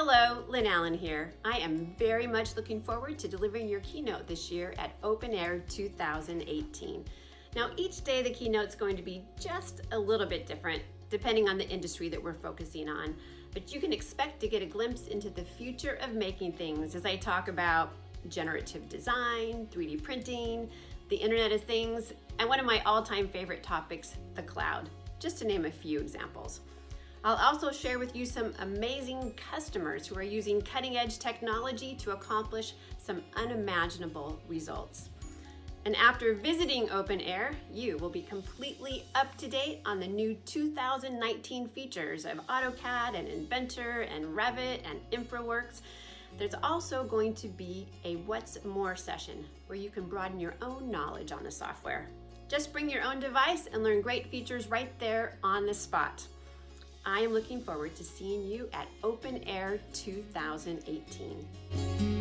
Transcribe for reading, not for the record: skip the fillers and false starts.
Hello, Lynn Allen here. I am very much looking forward to delivering your keynote this year at Open Air 2018. Now, each day the keynote's going to be just a little bit different, depending on the industry that we're focusing on. But you can expect to get a glimpse into the future of making things as I talk about generative design, 3D printing, the Internet of Things, and one of my all-time favorite topics, the cloud, just to name a few examples. I'll also share with you some amazing customers who are using cutting-edge technology to accomplish some unimaginable results. And after visiting Open Air, you will be completely up to date on the new 2019 features of AutoCAD and Inventor and Revit and InfraWorks. There's also going to be a What's More session where you can broaden your own knowledge on the software. Just bring your own device and learn great features right there on the spot. I am looking forward to seeing you at Open Air 2018.